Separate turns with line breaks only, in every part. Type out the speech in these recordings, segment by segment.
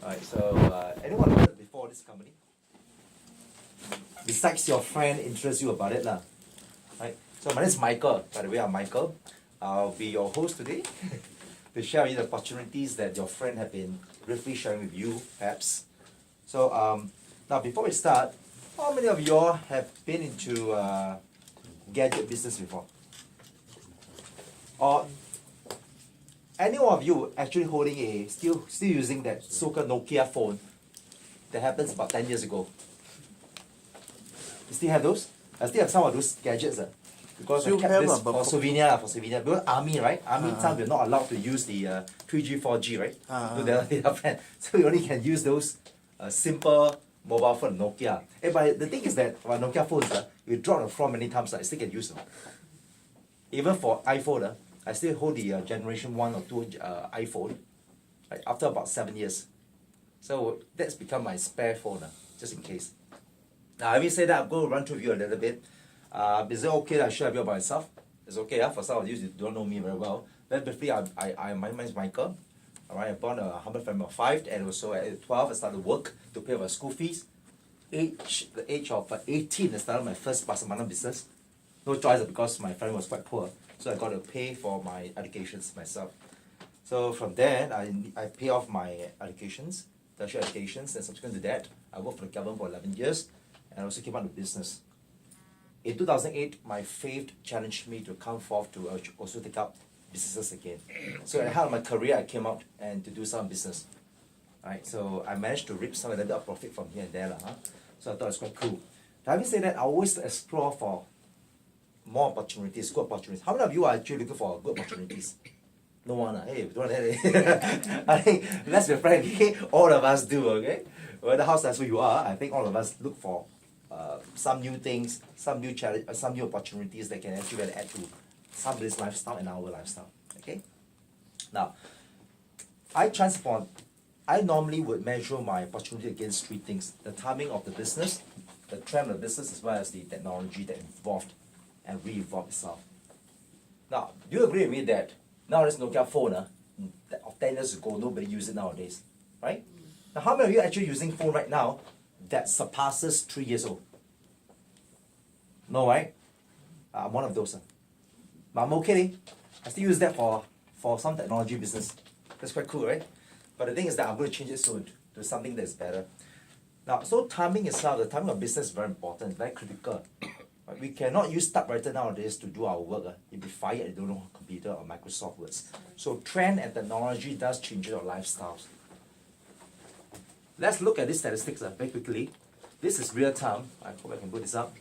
Alright, so anyone heard before this company? Besides your friend interests you about it lah. Right? So my name is Michael. By the way, I'm Michael. I'll be your host today to share with you the opportunities that your friend have been briefly sharing with you, perhaps. So now before we start, how many of y'all have been into gadget business before? Or any of you actually holding a still using that so-called Nokia phone that happens about 10 years ago? You still have those? I still have some of those gadgets. Because I kept this for souvenir. Because army, right? Army time we're not allowed to use the 3G, 4G, right? So they're friend. So we only can use those simple mobile phone Nokia. But the thing is that for Nokia phones, you drop the floor many times, I still can use them. Even for iPhone, I still hold the generation 1 or 2 iPhone right, after about 7 years. So that's become my spare phone, just in case. Now, having said that, I'm going to run through you a little bit. Is it okay that I share a bit about myself? It's okay, for some of you who don't know me very well. Very briefly, my name is Michael. All right, I'm born a humble family of 5, and also at 12, I started work to pay my school fees. The age of 18, I started my first pasar business. No choice because my family was quite poor. So I got to pay for my educations myself. So from there, I pay off my educations, tertiary educations, and subsequent to that, I worked for the government for 11 years, and also came out to business. In 2008, my faith challenged me to come forth to also take up businesses again. So at the heart of my career, I came out and to do some business. Right, so I managed to reap some of the profit from here and there. So I thought it was quite cool. Having said that, I always explore for more opportunities, good opportunities. How many of you are actually looking for good opportunities? No one. Hey, don't I think, let's be frank, okay? All of us do, okay? Whether how successful you are, I think all of us look for some new things, some new challenge, some new opportunities that can actually add to somebody's lifestyle and our lifestyle, okay? Now, I normally would measure my opportunity against 3 things: the timing of the business, the trend of the business, as well as the technology that involved and re-evolved itself. Now, do you agree with me that nowadays Nokia phone of 10 years ago, nobody uses it nowadays, right? Now, how many of you are actually using phone right now that surpasses 3 years old? No, right? I'm one of those. But I'm okay. I still use that for some technology business. That's quite cool, right? But the thing is that I'm going to change it soon to something that's better. Now, so timing itself, the timing of business is very important, very critical. We cannot use typewriter nowadays to do our work. You'll be fired if you don't know computer or Microsoft words. So trend and technology does change your lifestyles. Let's look at these statistics very quickly. This is real time. I hope I can put this up.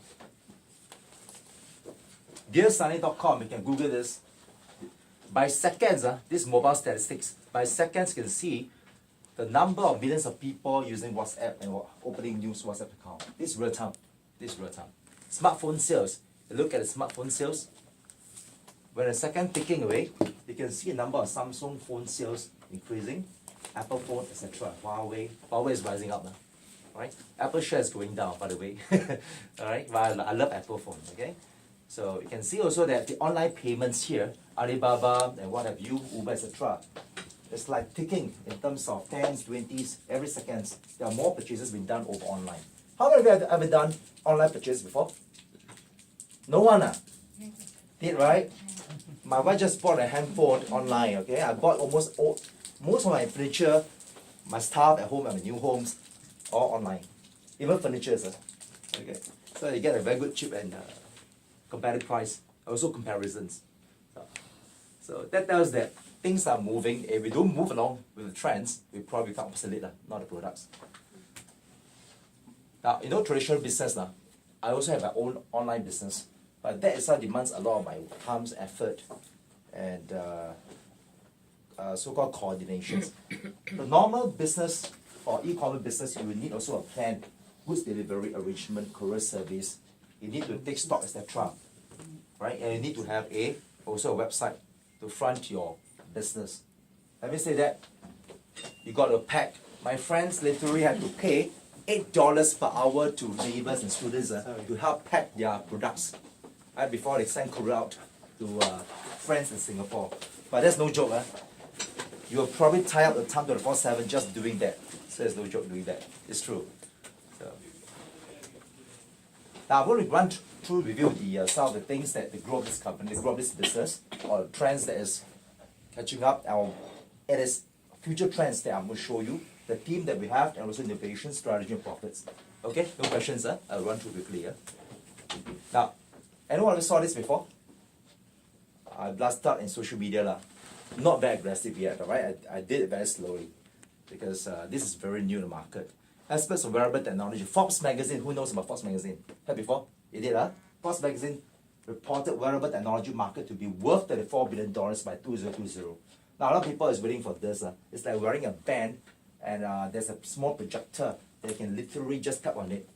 DearSunny.com, you can Google this. By seconds, this mobile statistics, by seconds you can see the number of millions of people using WhatsApp and opening new WhatsApp account. This is real time. This is real time. Smartphone sales. You look at the smartphone sales. When a second ticking away, you can see a number of Samsung phone sales increasing, Apple phone, etc. Huawei is rising up now. Right? Apple share is going down, by the way. Alright, but I love Apple phone, okay? So you can see also that the online payments here, Alibaba and what have you, Uber, etc. It's like ticking in terms of 10s, 20s, every second. There are more purchases being done over online. How many of you have ever done online purchase before? No one, Did, right? My wife just bought a handphone online, okay? I bought most of my furniture, my stuff at home, at my new homes, all online. Even furniture, okay? So you get a very good cheap and competitive price. Also comparisons. So that tells that things are moving. If we don't move along with the trends, we probably become obsolete, not the products. Now, traditional business, I also have my own online business, but that itself demands a lot of my time, effort, and so-called coordinations. The normal business or e-commerce business, you will need also a plan, goods delivery arrangement, courier service. You need to take stock, etc. Right? And you need to have also a website to front your business. Let me say that you got to pack. My friends literally had to pay $8 per hour to neighbors and students to help pack their products before they send courier out to friends in Singapore. But that's no joke. you will probably tie up the time 24/7 just doing that. So there's no joke doing that. It's true. So. Now I'm going to run through review some of the things that the growth of this company, the growth of this business, or trends that is catching up. It is future trends that I'm going to show you, the theme that we have, and also innovation, strategy, and profits. Okay, no questions, I'll run through quickly. Now, anyone ever saw this before? I blasted in social media. Not very aggressive yet, alright? I did it very slowly because this is very new in the market. Aspects of wearable technology. Forbes magazine, who knows about Forbes magazine? Heard before? You did, huh? Forbes magazine reported wearable technology market to be worth $34 billion by 2020. Now, a lot of people is waiting for this. It's like wearing a band and there's a small projector that you can literally just tap on it.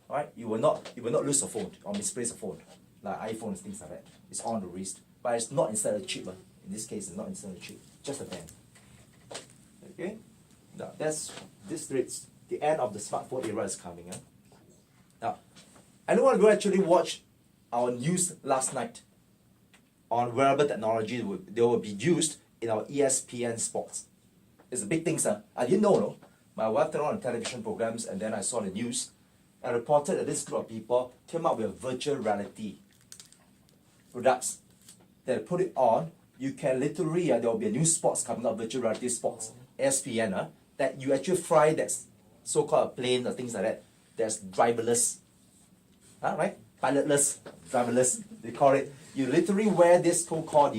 Alright? You will not lose a phone or misplace a phone, like iPhones, things like that. It's on the wrist, but it's not inside a chip. In this case, it's not inside a chip, just a band. Okay? Now, this rates the end of the smartphone era is coming. Now, anyone who actually watched our news last night on wearable technology, they will be used in our ESPN Sports. It's a big thing, sir. I didn't know, no? My wife turned on television programs and then I saw the news and reported that this group of people came up with virtual reality products that put it on. You can literally, there will be a new sports coming up, virtual reality sports, ESPN, that you actually fly that so-called a plane or things like that, that's driverless, right? Pilotless, driverless, they call it. You literally wear this so-called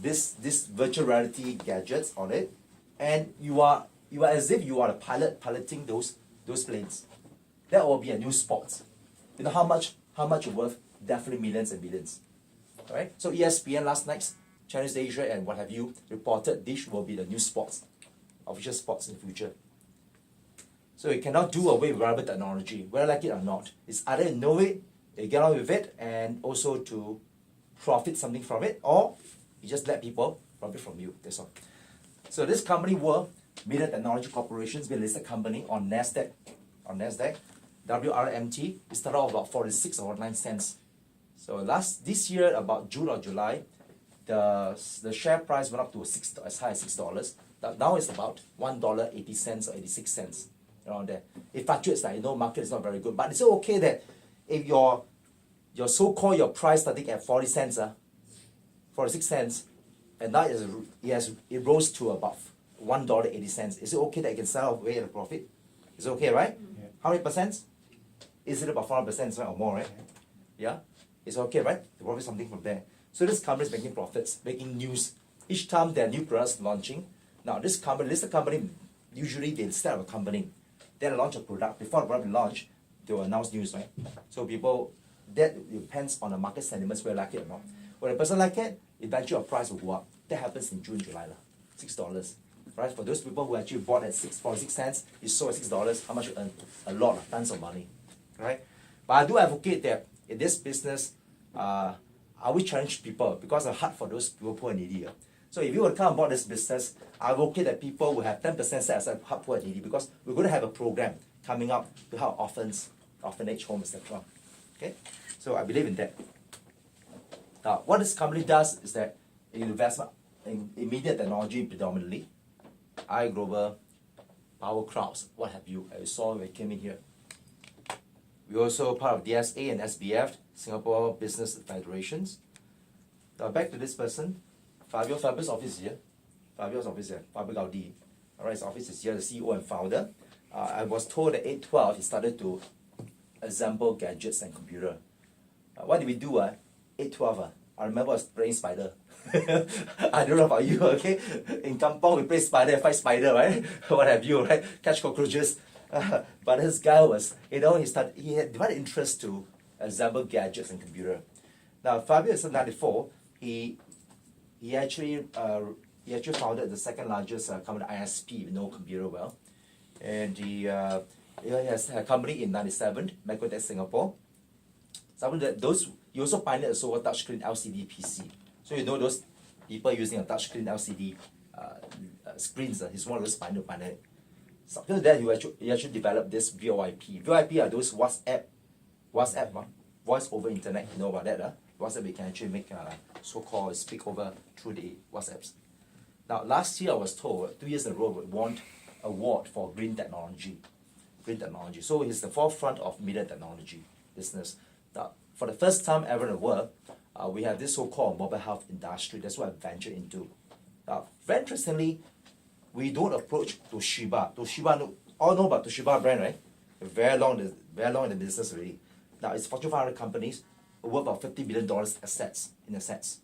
this virtual reality gadgets on it, and you are as if you are a pilot piloting those planes. That will be a new sport. You know how much worth? Definitely millions and billions. Alright? So ESPN last night, Chinese Asia and what have you, reported this will be the new sports, official sports in the future. So you cannot do away with wearable technology, whether like it or not. It's either you know it, you get on with it, and also to profit something from it, or you just let people profit from you. That's all. So this company, World Media Technology Corporation, is a listed company on NASDAQ. WRMT, it started off about 46 or 9 cents. So this year, about June or July, the share price went up to as high as $6. Now it's about $1.80 or 86 cents, around there. It fluctuates, like, market is not very good. But it's okay that if your so-called your price starting at 40 cents, 46 cents, and now it rose to about $1.80. Is it okay that you can sell away at a profit? It's okay, right? Yeah. How many percent? Is it about 400% or more, right? Yeah? It's okay, right? The profit something from there. So this company is making profits, making news. Each time there are new products launching. Now this listed company, usually they start a company, then launch a product. Before the product launch, they will announce news, right? So that depends on the market sentiments, whether like it or not. When a person like it, eventually your price will go up. That happens in June, July, $6. Right? For those people who actually bought at 46 cents, you sold at $6, how much you earn? A lot, tons of money. Right? But I do advocate that in this business, I will challenge people because it's hard for those people poor and needy. So if you want to come aboard this business, I advocate that people will have 10% set aside for poor and needy, because we're going to have a program coming up to help orphanage home, etc. Okay? So I believe in that. Now, what this company does is that it invests in media technology predominantly, global, power crowds, what have you. I saw when I came in here. We're also part of DSA and SBF, Singapore Business Federations. Now back to this person, Fabio's office is here. Fabio Gaudi. Alright, his office is here, the CEO and founder. I was told at 8:12 he started to assemble gadgets and computer. What did we do? 8:12. I remember I was playing spider. I don't know about you, okay? In Kampong we play spider, fight spider, right? What have you, right? Catch cockroaches. But this guy was, he had divided interest to assemble gadgets and computer. Now Fabio is 94. He actually founded the second largest company, ISP, you know computer well. And he has a company in 97, Microtech Singapore. He also pioneered a so-called touchscreen LCD PC. So you know those people using a touchscreen LCD screens. He's one of those pioneers. So after that, he actually developed this VoIP. VoIP are those WhatsApp, voice over internet. You know about that, WhatsApp, we can actually make so-called speak over through the WhatsApps. Now, last year I was told 2 years in a row we won award for green technology. Green technology. So it's the forefront of media technology business. Now, for the first time ever in the world, we have this so-called mobile health industry. That's what I ventured into. Now, very interestingly, we don't approach Toshiba. Toshiba, all know about Toshiba brand, right? Very long in the business already. Now, it's Fortune 500 companies worth about $50 billion assets.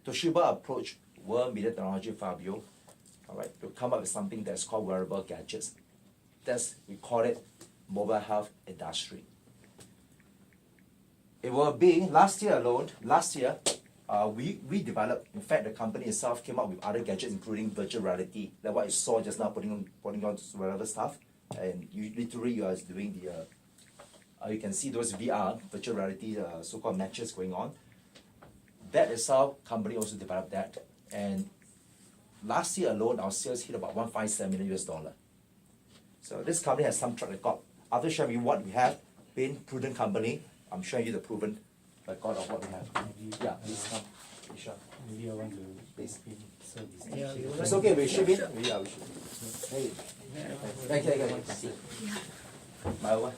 Toshiba approached World Media Technology Fabio, all right, to come up with something that's called wearable gadgets. We call it mobile health industry. It will be, last year alone, we developed, in fact, the company itself came up with other gadgets, including virtual reality, like what you saw just now, putting on whatever stuff. And you are doing the, you can see those VR, virtual reality, so-called matches going on. That is how company also developed that. And last year alone, our sales hit about $157 million. So this company has some track record. After showing you what we have, being prudent company, I'm showing you the proven record of what we have. Yeah, please come. Sure.
Maybe I want to
Please.
service.
Yeah, we would
It's
like
okay,
to-
we should be. Yeah, we should. Hey. Okay. See. My one.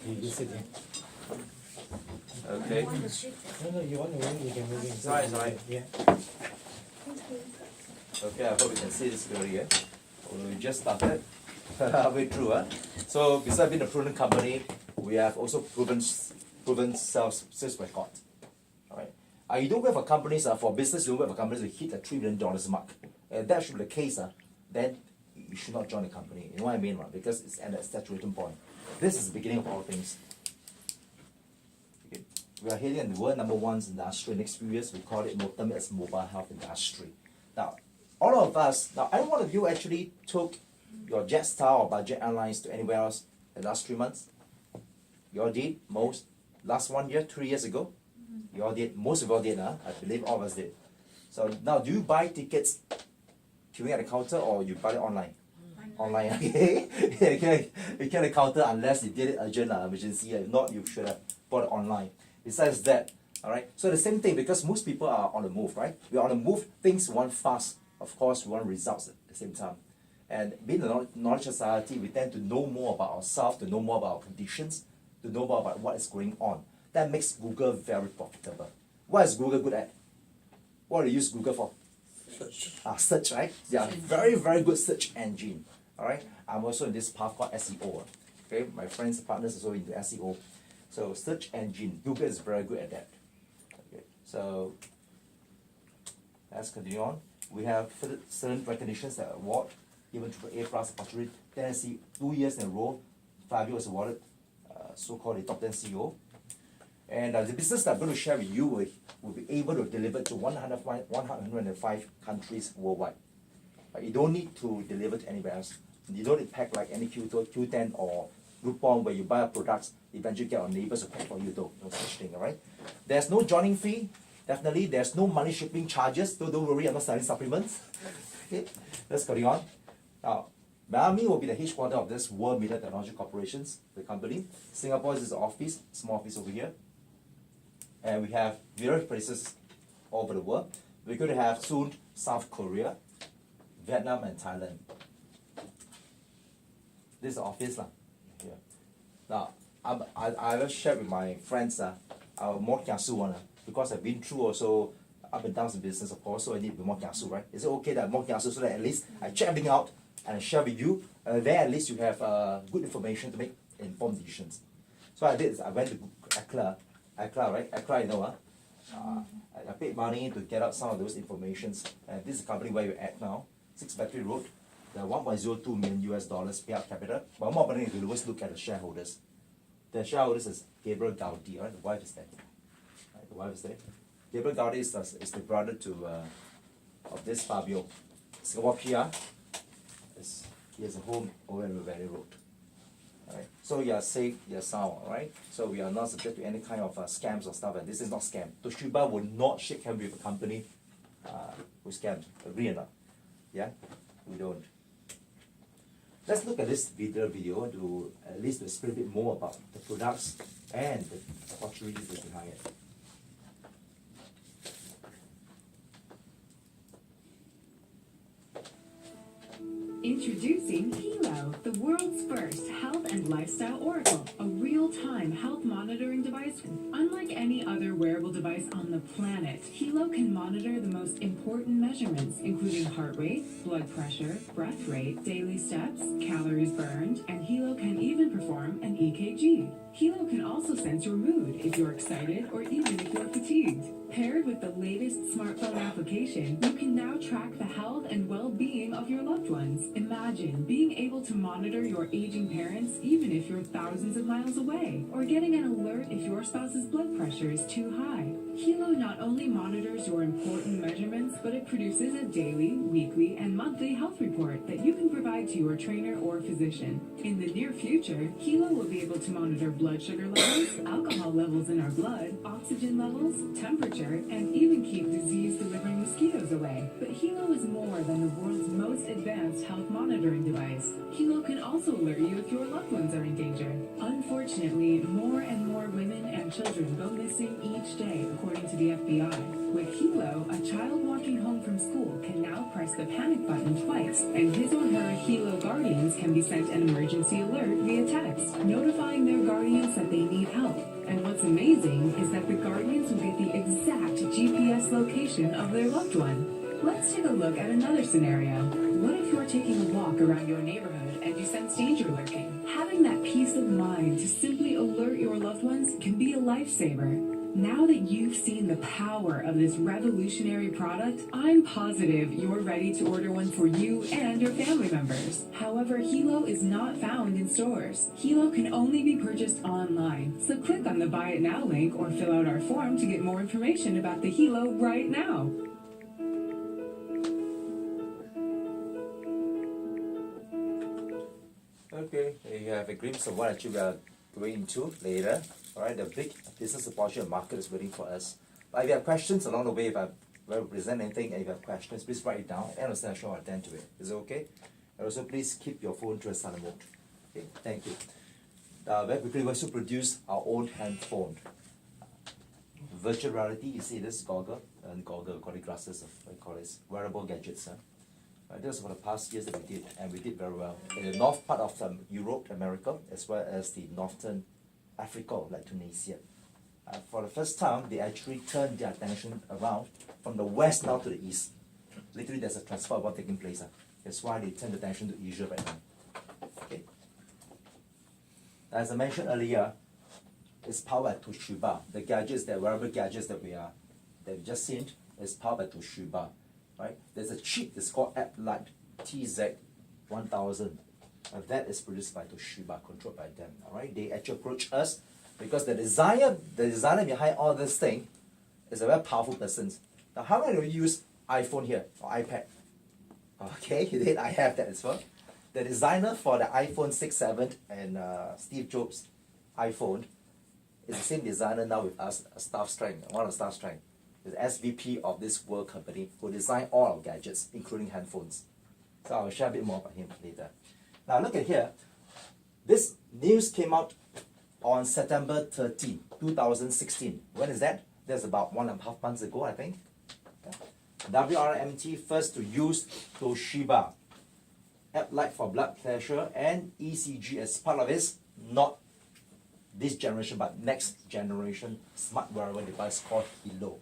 You sit here.
Okay.
No, you want to move, you can move in.
It's alright.
Yeah.
Okay, I hope you can see this clearly. We just started. Halfway through. So besides being a prudent company, we have also proven sales record. Alright. You don't wait for companies, for business, you don't wait for companies to hit the $3 million mark. And that should be the case, then you should not join the company. You know what I mean, right? Because it's at a saturation point. This is the beginning of all things. Okay. We are heading in the world #1 industry. Next few years, we call it term as mobile health industry. Now, all of us, any one of you actually took your Jetstar or budget airlines to anywhere else in the last 3 months? You all did? Most? Last 1 year, 3 years ago? You all did? Most of you all did, I believe all of us did. So now, do you buy tickets queuing at the counter or you buy it online? Online, okay? You can't counter unless you did it urgent, emergency. If not, you should have bought it online. Besides that, alright? So the same thing, because most people are on the move, right? We're on the move, things want fast. Of course, we want results at the same time. And being a knowledge society, we tend to know more about ourselves, to know more about our conditions, to know more about what is going on. That makes Google very profitable. What is Google good at? What do you use Google for?
Search.
Search, right? Yeah, very, very good search engine. Alright? I'm also in this path called SEO. Okay, my friends, partners also into SEO. So search engine, Google is very good at that. Okay, so let's continue on. We have certain recognitions that award, even to A+ opportunity. Tennessee, 2 years in a row, Fabio was awarded so-called the top 10 CEO. And the business that I'm going to share with you will be able to deliver to 105 countries worldwide. But you don't need to deliver to anywhere else. You don't need to pack like any Q10 or Groupon where you buy a product, eventually get our neighbors to pack for you though. No such thing, alright? There's no joining fee, definitely. There's no money shipping charges. Don't worry, I'm not selling supplements. Okay, let's go on. Now, Miami will be the headquarters of this World Media Technology Corporations, the company. Singapore is the office, small office over here. And we have various places all over the world. We're going to have soon South Korea, Vietnam, and Thailand. This is the office. Here. Now, I will share with my friends our more kiasu one, because I've been through also up and down in business, of course, so I need to be more kiasu, right? Is it okay that I'm more kiasu so that at least I check everything out and I share with you? There at least you have good information to make informed decisions. So I did, I went to ACLA, right? ACLA, you know, I paid money to get out some of those informations. And this is the company where you're at now, 6 Battery Road. The $1.02 million payout capital. But more importantly, you always look at the shareholders. The shareholders is Gabriel Gaudi, right? The wife is there. Right? The wife is there. Gabriel Gaudi is the brother to of this Fabio. Singapore PR. He has a home over in Valley Road. Right. So you are safe, you are sound, right? So we are not subject to any kind of scams or stuff, and this is not scam. Toshiba will not shake hands with a company who scams. Agree or not? Yeah? We don't. Let's look at this video to at least explain a bit more about the products and the opportunities behind it.
Introducing Hilo, the world's first health and lifestyle oracle, a real-time health monitoring device. Unlike any other wearable device on the planet, Hilo can monitor the most important measurements, including heart rate, blood pressure, breath rate, daily steps, calories burned, and Hilo can even perform an EKG. Hilo can also sense your mood if you're excited or even if you're fatigued. Paired with the latest smartphone application, you can now track the health and well-being of your loved ones. Imagine being able to monitor your aging parents even if you're thousands of miles away, or getting an alert if your spouse's blood pressure is too high. Hilo not only monitors your important measurements, but it produces a daily, weekly, and monthly health report that you can provide to your trainer or physician. In the near future, Hilo will be able to monitor blood sugar levels, alcohol levels in our blood, oxygen levels, temperature, and even keep disease-delivering mosquitoes away. But Hilo is more than the world's most advanced health monitoring device. Hilo can also alert you if your loved ones are in danger. Unfortunately, more and more women and children go missing each day, according to the FBI. With Hilo, a child walking home from school can now press the panic button twice, and his or her Hilo guardians can be sent an emergency alert via text, notifying their guardians that they need help. And what's amazing is that the guardians will get the exact GPS location of their loved one. Let's take a look at another scenario. What if you're taking a walk around your neighborhood and you sense danger lurking? Having that peace of mind to simply alert your loved ones can be a lifesaver. Now that you've seen the power of this revolutionary product, I'm positive you're ready to order one for you and your family members. However, Hilo is not found in stores. Hilo can only be purchased online. So click on the Buy It Now link or fill out our form to get more information about the Hilo right now.
Okay, you have a glimpse of what actually we are going into later. Alright, the big business opportunity market is waiting for us. But if you have questions along the way, if I present anything and if you have questions, please write it down. End of session, I'll attend to it. Is it okay? And also, please keep your phone to a silent mode. Okay, thank you. Very quickly, we also produce our own handphone. Virtual reality, you see this goggle, and call it glasses, I call it wearable gadgets. This is for the past years that we did, and we did very well. In the north part of Europe, America, as well as the northern Africa, like Tunisia. For the first time, they actually turned their attention around from the west now to the east. Literally, there's a transfer of what taking place. That's why they turn the attention to Asia right now. Okay. As I mentioned earlier, it's powered by Toshiba. The gadgets, the wearable gadgets that we've just seen, is powered by Toshiba. Right? There's a chip that's called AppLite TZ1000. That is produced by Toshiba, controlled by them. Alright, they actually approach us because the designer behind all this thing is a very powerful person. Now, how many of you use iPhone here or iPad? Okay, then I have that as well. The designer for the iPhone 6, 7, and Steve Jobs' iPhone is the same designer now with us, one of the staff strength. The SVP of this world company who designed all our gadgets, including handphones. So I'll share a bit more about him later. Now look at here. This news came out on September 13, 2016. When is that? That's about 1.5 months ago, I think. WRMT first to use Toshiba AppLite for blood pressure and ECG as part of its, not this generation, but next generation smart wearable device called Hilo.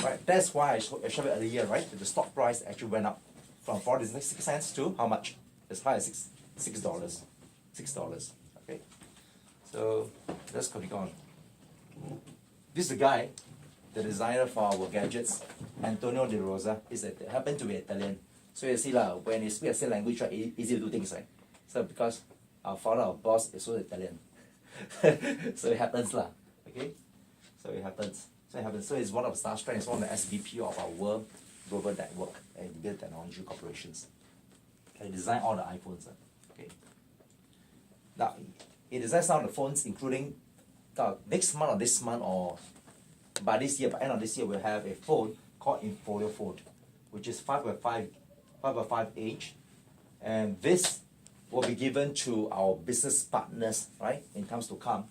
Right, that's why I showed it earlier, right? That the stock price actually went up from 46 cents to how much? As high as $6. $6. Okay. So let's continue on. This is the guy, the designer for our gadgets, Antonio De Rosa. Happened to be Italian. So you see when you speak the same language, right, easy to do things, right? So because our father, our boss, is also Italian. So it happens okay? So it happens. So he's one of the star strengths, one of the SVP of our World Global Network and Big Technology Corporations. He designed all the iPhones. Okay. Now, he designs some of the phones, including next month or this month or by this year, by end of this year, we'll have a phone called Infolio phone, which is 5.5 inch, and this will be given to our business partners, right, in times to come.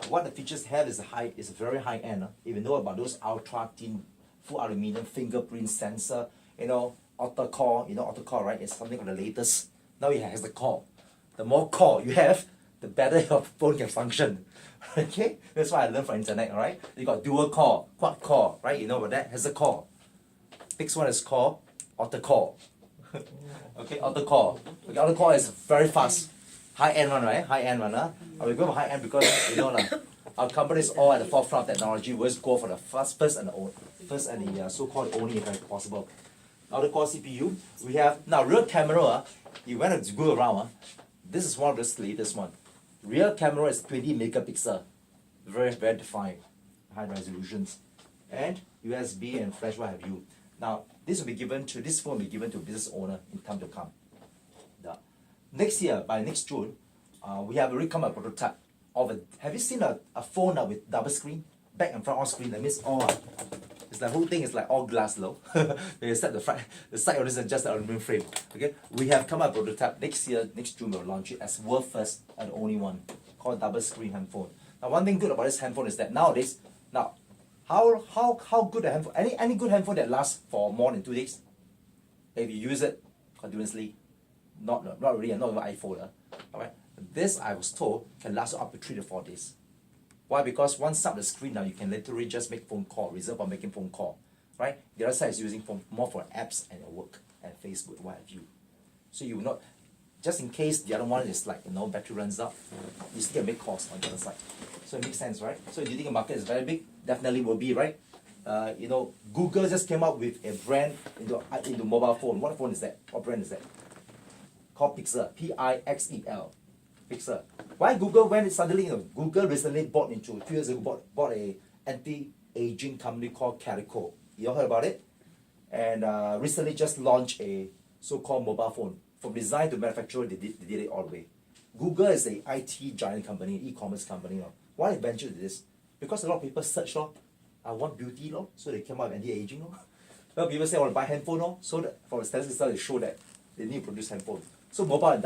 What the features have is very high end. If you know about those ultra thin, full aluminum fingerprint sensor, octa-core, octa-core, right? It's something of the latest. Now it has the core. The more core you have, the better your phone can function. Okay? That's what I learned from internet, alright? You got dual core, quad core, right? You know what that has a core. Next one is core, octa-core. Okay, octa-core. Okay, octa-core is very fast. High-end one, right? High-end one, huh? We go for high-end because, our company is all at the forefront of technology. We always go for the first and the so-called only if possible. Octa-core CPU. We have, now rear camera, you went to go around, this is one of the latest one. Rear camera is 20 megapixel. Very, very defined. High resolutions. And USB and flash, what have you. Now, this phone will be given to a business owner in time to come. Next year, by next June, we have already come up with a prototype of have you seen a phone with double screen? Back and front all screen, that means all. It's the whole thing is like all glass low. Except the side of this is just an aluminum frame. Okay, we have come up with a prototype. Next year, next June, we'll launch it as world first and only one called double screen handphone. Now, one thing good about this handphone is that nowadays, how good a handphone? Any good handphone that lasts for more than 2 days? If you use it continuously, not really, not even iPhone. Alright, this I was told can last up to 3 to 4 days. Why? Because one side of the screen now you can literally just make phone call, reserve for making phone call, right? The other side is using more for apps and your work and Facebook, what have you. So you will not, just in case the other one is like battery runs out, you still can make calls on the other side. So it makes sense, right? So do you think the market is very big? Definitely will be, right? Google just came up with a brand into mobile phone. What phone is that? What brand is that? Called Pixel, P-I-X-E-L, Pixel. Why Google? When it suddenly, Google recently bought 2 years ago, bought a anti-aging company called Calico. You all heard about it? And recently just launched a so-called mobile phone. From design to manufacturer, they did it all the way. Google is a IT giant company, e-commerce company. Why they ventured this? Because a lot of people search, I want beauty, so they came out with anti-aging. A lot of people say, I want to buy handphone, so that from a statistics they show that they need to produce handphone. So mobile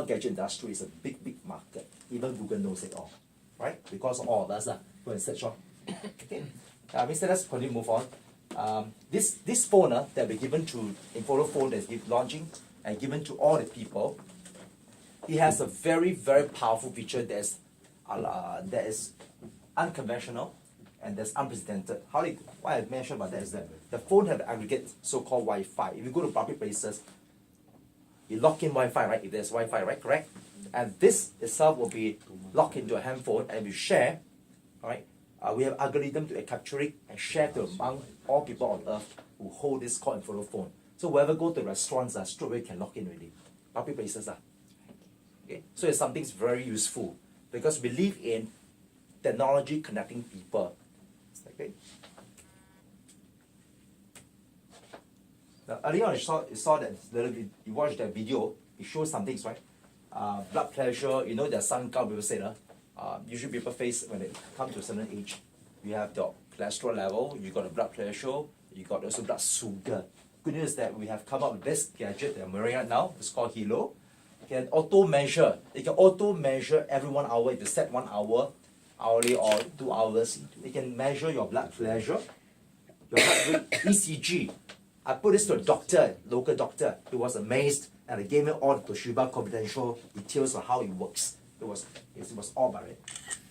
gadget industry is a big, big market. Even Google knows it all, right? Because all of us go and search. Okay. Mr. Let's continue move on. This phone that we given to Inforo phone that's launching and given to all the people, it has a very, very powerful feature that is unconventional and that's unprecedented. What I mentioned about that is that the phone have aggregate so-called Wi-Fi. If you go to public places, you lock in Wi-Fi, right? If there's Wi-Fi, right? Correct? And this itself will be locked into a handphone and we share, right? We have algorithm to capture it and share to among all people on earth who hold this call and follow phone. So whoever go to restaurants, straight away can lock in already. Public places. Okay? So it's something very useful because we live in technology connecting people. Okay? Now, earlier on, you saw that you watched that video. It shows some things, right? Blood pressure. There's some people say usually people face when they come to a certain age, you have the cholesterol level, you got the blood pressure, you got also blood sugar. Good news is that we have come up with this gadget that I'm wearing right now. It's called Hilo. It can auto measure. It can auto measure every 1 hour. If you set 1 hour, hourly or 2 hours, it can measure your blood pressure, your heart rate, ECG. I put this to a doctor, local doctor. He was amazed and he gave me all the Toshiba confidential details of how it works. It was all about it.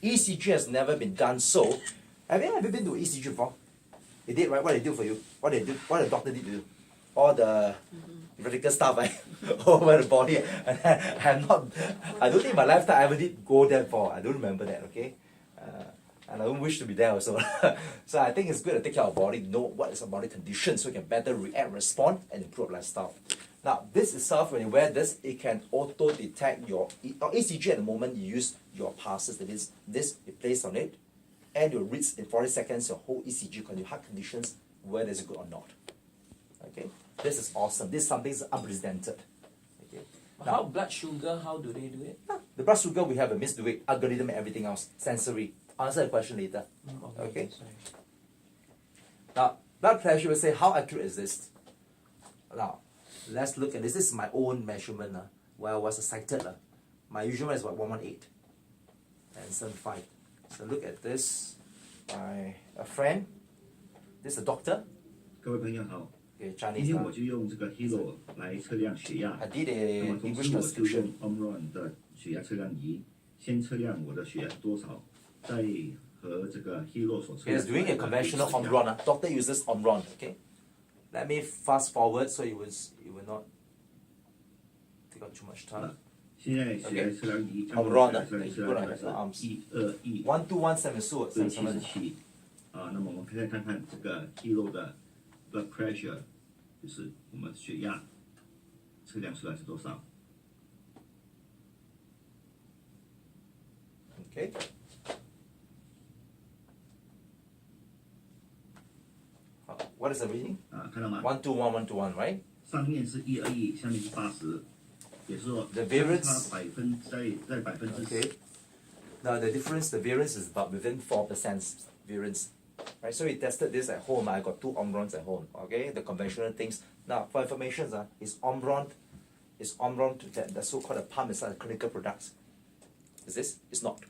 ECG has never been done so. Have you ever been to ECG before? They did, right? What they do for you? What the doctor did to you? All the radical stuff, right? Over the body. And I don't think in my lifetime I ever did go there before. I don't remember that, okay? And I don't wish to be there also. So I think it's good to take care of our body, know what is our body condition so you can better react, respond, and improve lifestyle. Now, this itself, when you wear this, it can auto-detect your ECG at the moment you use your pulses. That means this, you place on it, and you read in 40 seconds your whole ECG, your heart conditions, whether it's good or not. Okay? This is awesome. This is something that's unprecedented. Okay?
How blood sugar, how do they do it?
The blood sugar, we have a means to do it, algorithm and everything else, sensory. Answer the question later. Okay?
Sorry.
Now, blood pressure will say, how accurate is this? Now, let's look at this. This is my own measurement where I was cited. My usual one is about 118 and 75. So look at this. A friend, this is a doctor.
各位朋友好，
Okay,
今
Chinese.
天我就用这个 Hilo 来测量血压
I，did
那
a
么同
English
时我就
transcription.
用 Omron 的血压测量仪，先测量我的血压多少，再和这个 Hilo 所测
He
量
is doing a
出来的
conventional
血压
Omron. Doctor uses Omron. Okay. Let me fast forward so it will not take up too much time.
现在血压测量仪，
Omron
血压测量测量出来的是121
1217
对77那么我们再看看这个 Hilo 的 blood pressure， 就是我们血压测量出来是多少？
Okay. What is the reading?
看到吗？
121, 121, right?
上面是121，下面是80，也就是说
The variance-
差在10%。
Okay. Now the difference, the variance is about within 4% variance. Right, so we tested this at home. I got 2 Omrons at home. Okay, the conventional things. Now for information, is Omron the so-called pump is a clinical products? Is this? It's not.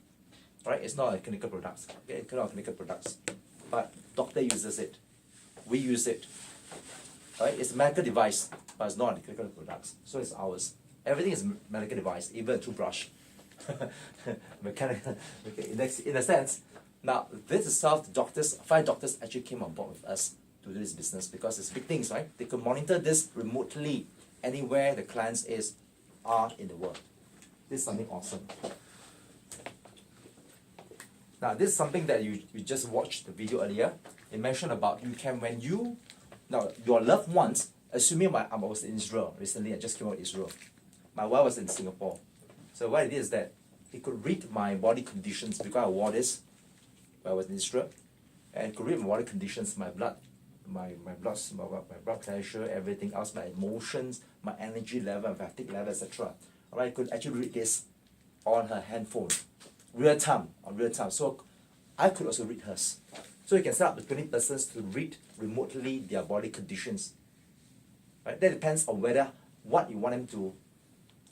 Right? It's not a clinical products. Okay, it's not a clinical products. But doctor uses it. We use it. Right? It's a medical device, but it's not a clinical products. So it's ours. Everything is medical device, even a toothbrush. Mechanical. Okay, in a sense. Now this itself, doctors, 5 doctors actually came on board with us to do this business because it's big things, right? They could monitor this remotely anywhere the clients are in the world. This is something awesome. Now this is something that you just watched the video earlier. It mentioned about your loved ones, assuming I was in Israel recently, I just came out of Israel. My wife was in Singapore. So what it is that he could read my body conditions because I wore this when I was in Israel. And could read my body conditions, my blood pressure, everything else, my emotions, my energy level, my fatigue level, etc. Alright, could actually read this on her handphone. Real time. So I could also read hers. So you can set up the 20 persons to read remotely their body conditions. Right? That depends on what you want them to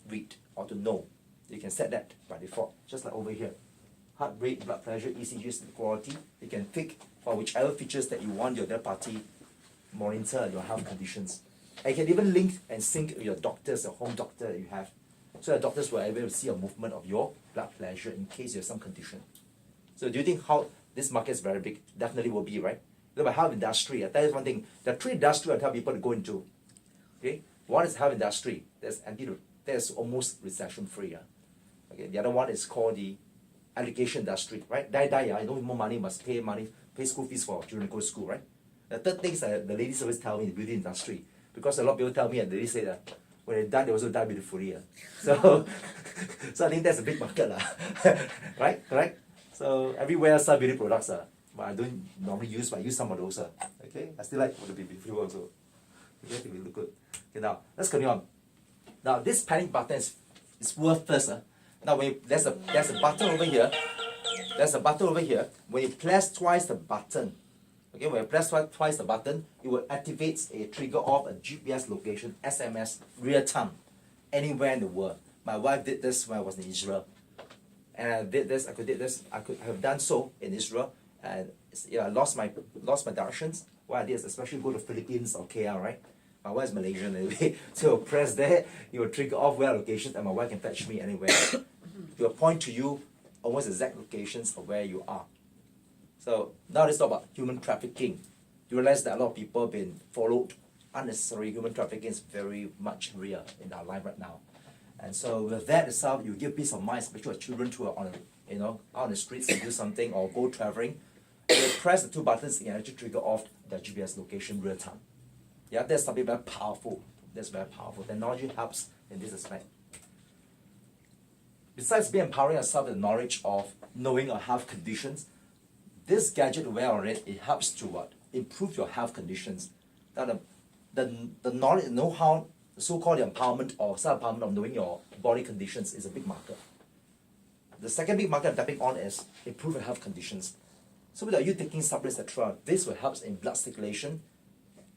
read or to know. You can set that by default, just like over here. Heart rate, blood pressure, ECGs quality. You can pick for whichever features that you want your other party monitor your health conditions. And you can even link and sync with your doctors, your home doctor that you have. So the doctors will be able to see a movement of your blood pressure in case you have some condition. So do you think how this market is very big? Definitely will be, right? Look at health industry. I tell you one thing. There are 3 industries I tell people to go into. Okay? One is health industry. That's almost recession free. Okay. The other one is called the education industry, right? You know more money, must pay school fees for children to go to school, right? The third thing is the ladies always tell me the beauty industry. Because a lot of people tell me and they say that when they die, they also die beautifully. So I think that's a big market. Right? Correct? So everywhere I sell beauty products. But I don't normally use, but I use some of those. Okay? I still like to be beautiful also. Okay, to look good. Okay, now let's continue on. Now this panic button is worthless. Now when there's a button over here. There's a button over here. When you press twice the button, okay, when you press twice the button, it will activate a trigger of a GPS location, SMS, real time, anywhere in the world. My wife did this when I was in Israel. And I did this, I could have done so in Israel. And I lost my directions. What I did is especially go to Philippines or KL, right? My wife's Malaysian anyway. So press there, it will trigger off where locations and my wife can fetch me anywhere. It will point to you almost exact locations of where you are. So now let's talk about human trafficking. You realize that a lot of people have been followed. Unnecessary human trafficking is very much real in our life right now. And so with that itself, you give peace of mind, especially to children who are out on the streets to do something or go traveling. You press the 2 buttons and actually trigger off the GPS location real time. Yeah, that's something very powerful. That's very powerful. Technology helps in this aspect. Besides being empowering yourself with the knowledge of knowing your health conditions, this gadget, aware of it, it helps to what? Improve your health conditions. Now the knowledge, know-how, the so-called empowerment or self-empowerment of knowing your body conditions is a big market. The second big market I'm tapping on is improve your health conditions. So without you taking supplements, etc., this will help in blood circulation,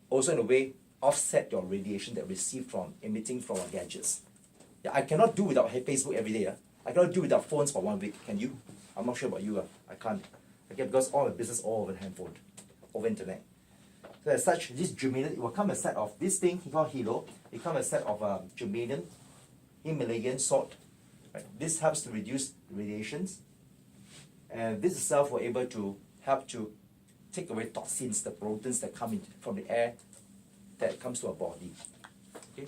also in a way offset your radiation that you receive from emitting from our gadgets. Yeah, I cannot do without Facebook every day. I cannot do without phones for 1 week. Can you? I'm not sure about you. I can't. Okay, because all my business all over the handphone, over internet. So as such, this germanium, it will come a set of this thing called hilo. It comes a set of germanium, Himalayan salt. Right? This helps to reduce radiations, and this itself will able to help to take away toxins, the pollutants that come in from the air that comes to our body. Okay.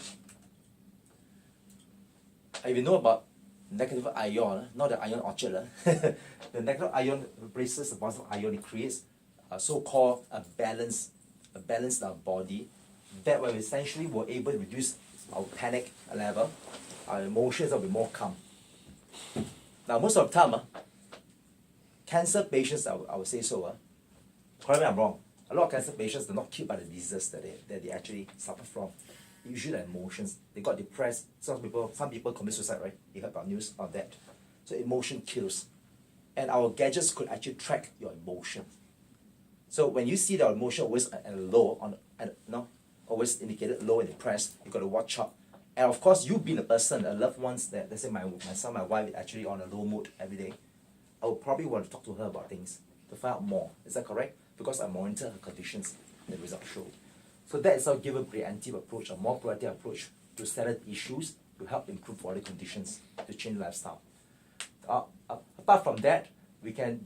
If you know about negative ion, not the ion orchard, the negative ion replaces the positive ion. It creates a so-called a balance in our body. That way, essentially, we're able to reduce our panic level. Our emotions will be more calm. Now, most of the time, cancer patients, I would say so. Correct me if I'm wrong. A lot of cancer patients are not killed by the diseases that they actually suffer from. Usually their emotions. They got depressed. Some people commit suicide, right? You heard about news on that. So emotion kills. And our gadgets could actually track your emotions. So when you see the emotion always at a low, always indicated low and depressed, you got to watch out. And of course, you being a person, a loved ones that, let's say my son, my wife is actually on a low mood every day, I would probably want to talk to her about things, to find out more. Is that correct? Because I monitor her conditions, the results show. So that is how give a preemptive approach, a more proactive approach to settle issues, to help improve body conditions, to change lifestyle. Apart from that,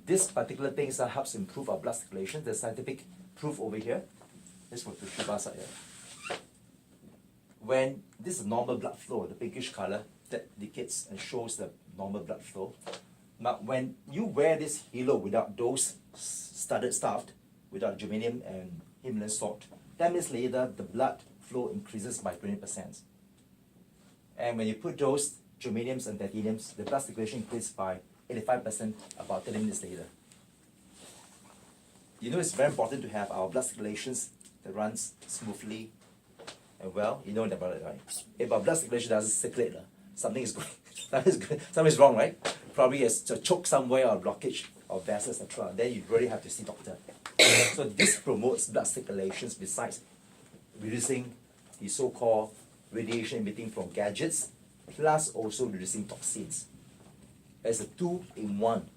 this particular thing helps improve our blood circulation. There's scientific proof over here. This is for Tushibasa here. When this is normal blood flow, the pinkish color, that indicates and shows the normal blood flow. Now, when you wear this halo without those studded stuff, without germanium and Himalayan salt, 10 minutes later, the blood flow increases by 20%. And when you put those germaniums and titaniums, the blood circulation increases by 85% about 30 minutes later. You know, it's very important to have our blood circulations that runs smoothly and well. You know about it, right? If our blood circulation doesn't circulate, something is wrong, right? Probably a choke somewhere or blockage or vessels, etc. Then you really have to see doctor. So this promotes blood circulations besides reducing the so-called radiation emitting from gadgets, plus also reducing toxins. It's a two-in-one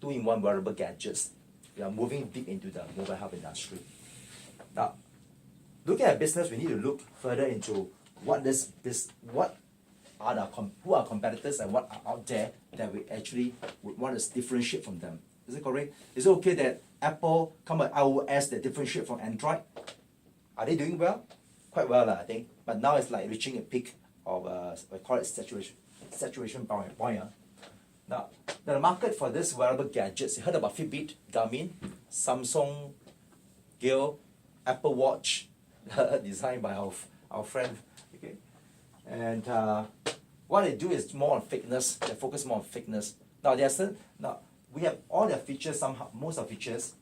wearable gadgets. We are moving deep into the mobile health industry. Now, looking at business, we need to look further into who are competitors and what are out there that we actually would want to differentiate from them. Is it correct? Is it okay that Apple come with iOS that differentiate from Android? Are they doing well? Quite well, I think. But now it's like reaching a peak of we call it saturation point. Now, the market for this wearable gadgets, you heard about Fitbit, Garmin, Samsung, Gear, Apple Watch, designed by our friend. Okay, and what they do is more on fitness. They focus more on fitness. Now we have all their features. Most of the features